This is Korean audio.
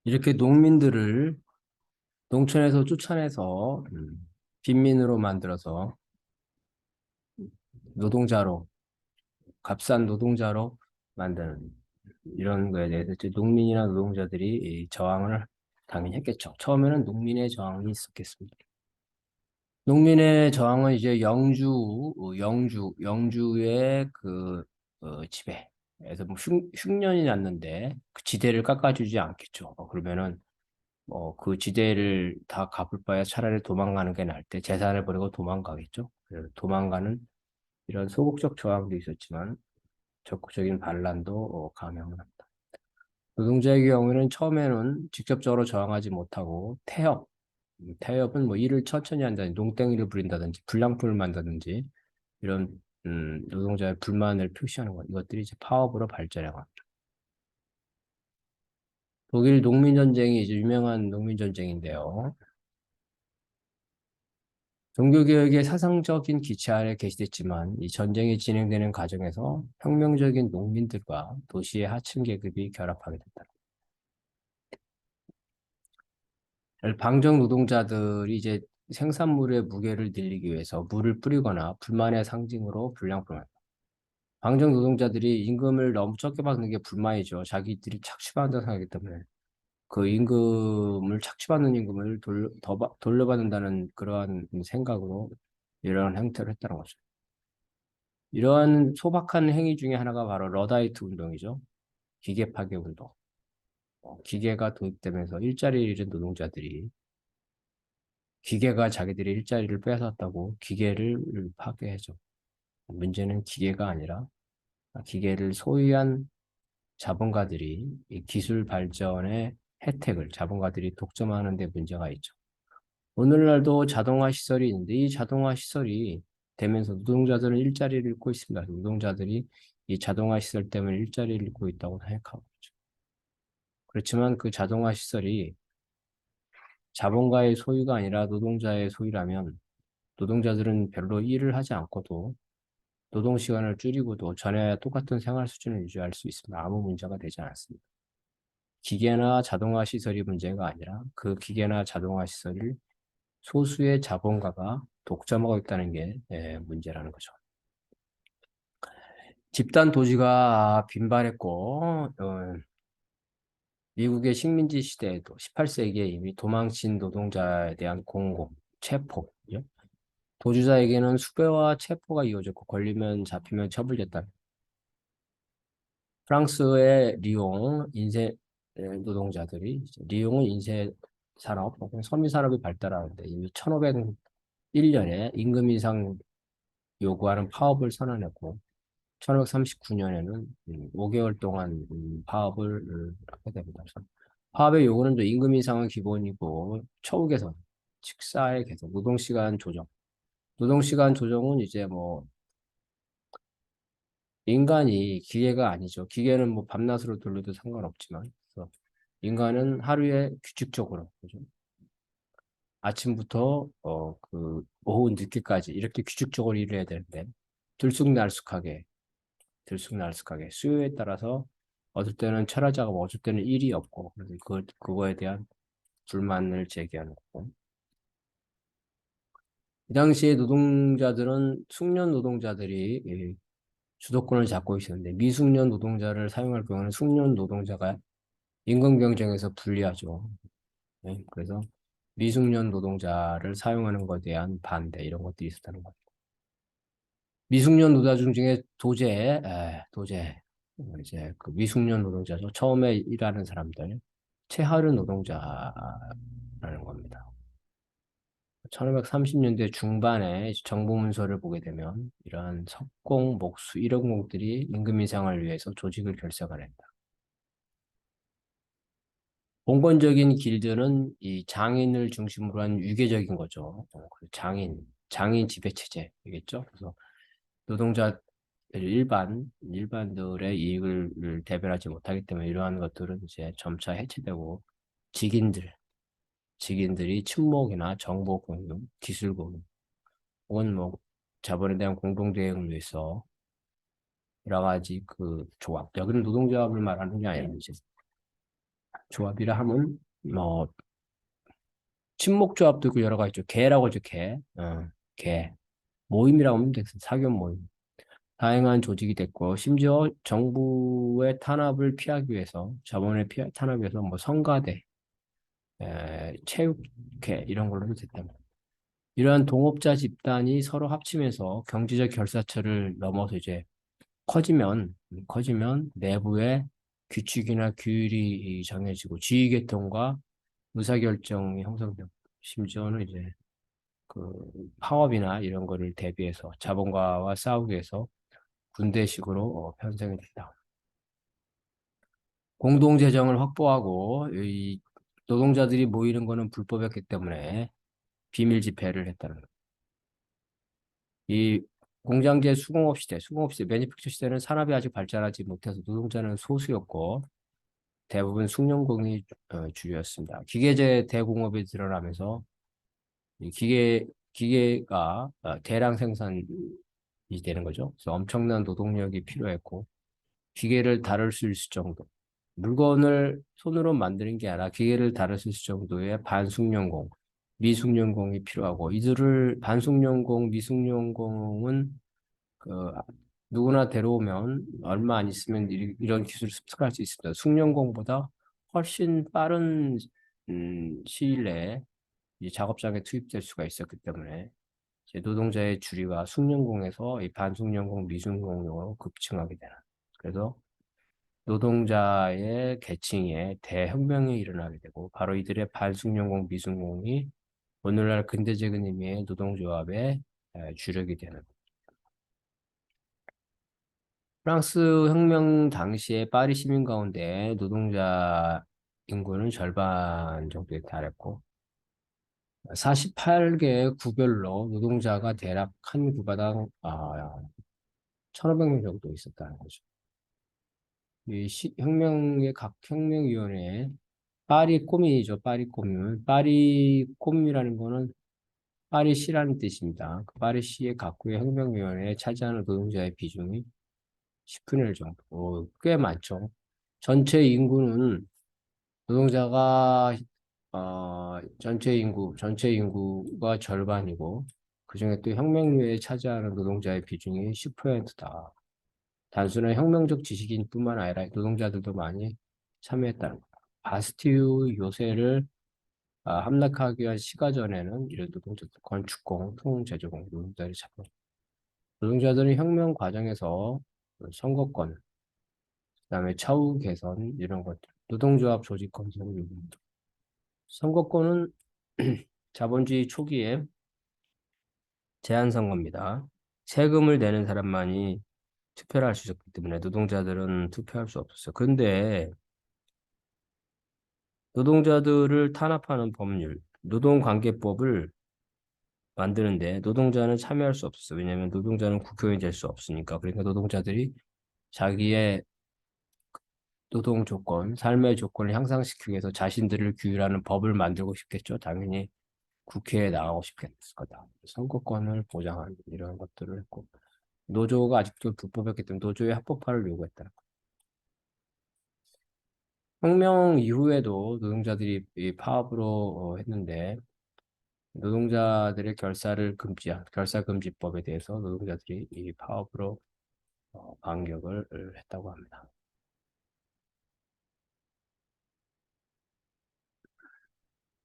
이렇게 농민들을 농촌에서 쫓아내서 빈민으로 만들어서 노동자로, 값싼 노동자로 만드는 이런 거에 대해서 이제 농민이나 노동자들이 이 저항을 당연히 했겠죠. 처음에는 농민의 저항이 있었겠습니다. 농민의 저항은 이제 영주의 그 지배에서 뭐 흉년이 났는데 그 지대를 깎아주지 않겠죠. 그러면은 그 지대를 다 갚을 바에 차라리 도망가는 게 나을 때 재산을 버리고 도망가겠죠. 그래서 도망가는 이런 소극적 저항도 있었지만 적극적인 반란도 감행을 합니다. 노동자의 경우에는 처음에는 직접적으로 저항하지 못하고 태협은 뭐 일을 천천히 한다든지 농땡이를 부린다든지 불량품을 만든다든지 이런 노동자의 불만을 표시하는 것 이것들이 이제 파업으로 발전해 갑니다. 독일 농민전쟁이 이제 유명한 농민전쟁인데요. 종교개혁의 사상적인 기치 아래 개시됐지만 이 전쟁이 진행되는 과정에서 혁명적인 농민들과 도시의 하층 계급이 결합하게 됐다. 방정 노동자들이 이제 생산물의 무게를 늘리기 위해서 물을 뿌리거나 불만의 상징으로 불량품을 방정 노동자들이 임금을 너무 적게 받는 게 불만이죠. 자기들이 착취받는다고 생각하기 때문에 그 임금을 착취받는 임금을 돌려받는다는 그러한 생각으로 이러한 행태를 했다는 거죠. 이러한 소박한 행위 중에 하나가 바로 러다이트 운동이죠. 기계 파괴 운동. 기계가 도입되면서 일자리를 잃은 노동자들이 기계가 자기들의 일자리를 뺏었다고 기계를 파괴해줘. 문제는 기계가 아니라 기계를 소유한 자본가들이 이 기술 발전의 혜택을 자본가들이 독점하는 데 문제가 있죠. 오늘날도 자동화 시설이 있는데 이 자동화 시설이 되면서 노동자들은 일자리를 잃고 있습니다. 노동자들이 이 자동화 시설 때문에 일자리를 잃고 있다고 생각하고 있죠. 그렇지만 그 자동화 시설이 자본가의 소유가 아니라 노동자의 소유라면 노동자들은 별로 일을 하지 않고도 노동 시간을 줄이고도 전에와 똑같은 생활 수준을 유지할 수 있습니다. 아무 문제가 되지 않았습니다. 기계나 자동화 시설이 문제가 아니라 그 기계나 자동화 시설을 소수의 자본가가 독점하고 있다는 게 문제라는 거죠. 집단 도지가 빈발했고 미국의 식민지 시대에도 18세기에 이미 도망친 노동자에 대한 공공, 체포, 예? 도주자에게는 수배와 체포가 이어졌고 걸리면 잡히면 처벌됐다. 프랑스의 리옹 인쇄 노동자들이 리옹은 인쇄 산업, 섬유 산업이 발달하는데 이미 1501년에 임금 인상 요구하는 파업을 선언했고 1539년에는 5개월 동안 파업을 하게 됩니다. 그래서 파업의 요구는 또 임금 인상은 기본이고 처우 개선, 식사의 개선, 노동시간 조정. 노동시간 조정은 이제 뭐 인간이 기계가 아니죠. 기계는 뭐 밤낮으로 돌려도 상관없지만 그래서 인간은 하루에 규칙적으로 그죠? 아침부터 그 오후 늦게까지 이렇게 규칙적으로 일을 해야 되는데 들쑥날쑥하게 들쑥날쑥하게 수요에 따라서 어떨 때는 철야작업, 어쩔 때는 일이 없고 그래서 그거에 대한 불만을 제기하는 거고. 이 당시에 노동자들은 숙련 노동자들이 주도권을 잡고 있었는데 미숙련 노동자를 사용할 경우는 숙련 노동자가 임금 경쟁에서 불리하죠. 네, 그래서 미숙련 노동자를 사용하는 것에 대한 반대 이런 것들이 있었다는 거죠. 미숙련 노동자 중에 도제 이제 그 미숙련 노동자죠. 처음에 일하는 사람들 최하류 노동자라는 겁니다. 1530년대 중반에 정부 문서를 보게 되면 이러한 석공, 목수, 일용공들이 임금 인상을 위해서 조직을 결성을 했다. 봉건적인 길드는 이 장인을 중심으로 한 유계적인 거죠. 그 장인 지배 체제이겠죠. 그래서 노동자 일반들의 이익을 대변하지 못하기 때문에 이러한 것들은 이제 점차 해체되고 직인들, 직인들이 친목이나 정보 공유, 기술 공유, 혹은 뭐 자본에 대한 공동 대응을 위해서 여러 가지 그 조합, 여기는 노동조합을 말하는 게 아니라 이제 조합이라 하면 뭐 친목조합도 있고 여러 가지 있죠. 개라고 하죠. 개. 개. 모임이라고 하면 되겠어. 사견 모임. 다양한 조직이 됐고 심지어 정부의 탄압을 피하기 위해서 자본의 탄압을 위해서 뭐 성가대, 체육회 이런 걸로도 됐답니다. 이러한 동업자 집단이 서로 합치면서 경제적 결사처를 넘어서 이제 커지면 내부에 규칙이나 규율이 정해지고 지휘계통과 의사결정이 형성되고 심지어는 이제 그 파업이나 이런 거를 대비해서 자본가와 싸우기 위해서 군대식으로 편성이 됐다. 공동재정을 확보하고 이 노동자들이 모이는 거는 불법이었기 때문에 비밀 집회를 했다는 거예요. 이 공장제 수공업 시대, 매니팩처 시대는 산업이 아직 발전하지 못해서 노동자는 소수였고 대부분 숙련공이 주류였습니다. 기계제 대공업이 드러나면서 이 기계가 대량 생산이 되는 거죠. 그래서 엄청난 노동력이 필요했고 기계를 다룰 수 있을 정도. 물건을 손으로 만드는 게 아니라 기계를 다룰 수 있을 정도의 반숙련공, 미숙련공이 필요하고 이들을 반숙련공, 미숙련공은 그 누구나 데려오면 얼마 안 있으면 이런 기술을 습득할 수 있습니다. 숙련공보다 훨씬 빠른 시일 내에 이 작업장에 투입될 수가 있었기 때문에 이제 노동자의 주류가 숙련공에서 이 반숙련공, 미숙련공으로 급증하게 되는. 그래서 노동자의 계층에 대혁명이 일어나게 되고 바로 이들의 반숙련공, 미숙련공이 오늘날 근대적인 의미의 노동조합의 주력이 되는. 프랑스 혁명 당시에 파리 시민 가운데 노동자 인구는 절반 정도에 달했고 48개 구별로 노동자가 대략 한 구가당 1,500명 정도 있었다는 거죠. 이 혁명의 각 혁명위원회에 파리 꼬미죠. 파리 꼬미. 파리 꼬미라는 거는 파리시라는 뜻입니다. 그 파리시의 각구의 혁명위원회에 차지하는 노동자의 비중이 10분의 1 정도. 꽤 많죠. 전체 인구는 노동자가 전체 인구가 절반이고 그중에 또 혁명류에 차지하는 노동자의 비중이 10%다. 단순한 혁명적 지식인 뿐만 아니라 노동자들도 많이 참여했다는 거다. 바스티유 요새를 함락하기 위한 시가전에는 이런 노동자들, 건축공, 통제조공 노동자들이 참여. 노동자들은 혁명 과정에서 선거권, 그다음에 차후 개선 이런 것들, 노동조합 조직 건설 요구입니다. 선거권은 자본주의 초기에 제한 선거입니다. 세금을 내는 사람만이 투표를 할 수 있었기 때문에 노동자들은 투표할 수 없었어요. 그런데 노동자들을 탄압하는 법률, 노동관계법을 만드는데 노동자는 참여할 수 없었어요. 왜냐하면 노동자는 국회의원이 될 수 없으니까. 그러니까 노동자들이 자기의 노동 조건, 삶의 조건을 향상시키기 위해서 자신들을 규율하는 법을 만들고 싶겠죠. 당연히 국회에 나가고 싶겠을 거다. 선거권을 보장하는 이런 것들을 했고 노조가 아직도 불법이었기 때문에 노조의 합법화를 요구했다. 혁명 이후에도 노동자들이 이 파업으로 했는데 노동자들의 결사금지법에 대해서 노동자들이 이 파업으로 반격을 했다고 합니다.